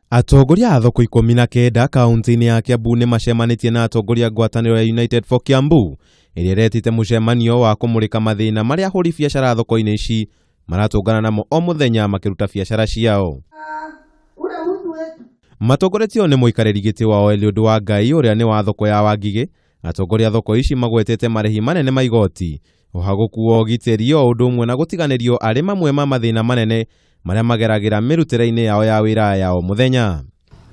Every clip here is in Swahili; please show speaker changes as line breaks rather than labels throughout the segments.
Atongoria a thoko 19 kaunti-ini ya Kiambu nimacemanitie na atongoria ngwataniro ya United for Kiambu iria iretite mucemanio wa kumurika mathina maria ahuri biashara thoko-ini ici maratungana namo o muthenya makiruta biashara ciao. Matongoretio ni muikariri giti wao Eliud wa Ngai uria ni wa thoko ya Wangigi. Atongoria thoko ici magwetete marihi manene ma igoti uhaguku wa ugitiri oundu umwe na gutiganirio ari mamwe ma mathina manene maria mageragira mirutire-ini yao ya wira yao muthenya.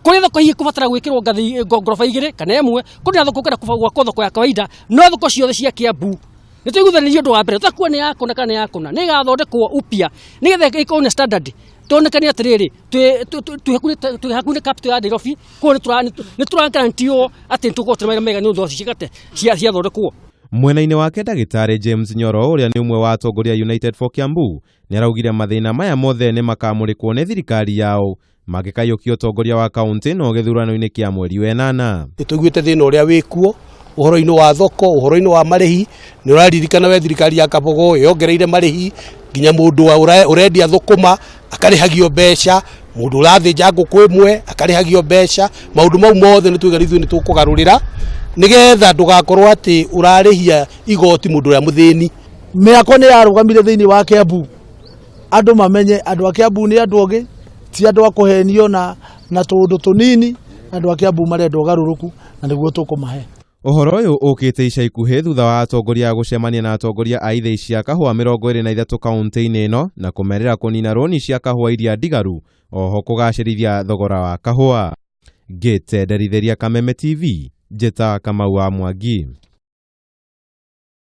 Kuri thoko hii kubatara gwikirwo ngathi ngorofa igire kana emwe kuri thoko kana kwa thoko ya kawaida no thoko ciothe cia Kiambu nitiguthanirio ndu wa mbere takuwa ni yakona kana yakona ni gathondekwo upya nigetha ikone standard tonekani atiriri tuhakune capital ya Nairobi ko ni turangarantio ati tugotemera mega ni undu cigate cia thondekwo.
Mwena-ini wake Ndagitari James Nyoro uria ni umwe wa atongoria United for Kiambu ni araugire mathina maya mothe ni makamurikwo ni thirikari yao magikayukio utongoria wa kaunti no githurano-ini kia mweri wa 8.
Nituiguite thina uria wikuo uhoro-ini wa thoko uhoro-ini wa marihi ni uraririkana we thirikari ya Kabogo yongereire marihi nginya mundu urendia thukuma akarihagio mbeca mundu urathinja nguku imwe akarihagio mbeca maundu mau mothe nituigarithu ni tukugarurira nigetha ndugakorwo ati urarihia igoti mundu uria muthini.
Miako ni yarugamire thiini wa Kiambu andu mamenye andu a Kiambu ni andu ogi ti andu akuhenio na tundu tunini andu a Kiambu marenda ugaruruku na niguo tukumahe.
Uhoro uyu ukite ica ikuhi thutha wa atongoria gucemania na atongoria a ithei cia kahua 23 kaunti-ini ino na kumerera kunina roni cia kahua iria ndigaru oho kugacirithia thogora wa kahua. Gitau Kameme TV, Njeta Kamau wa Mwangi.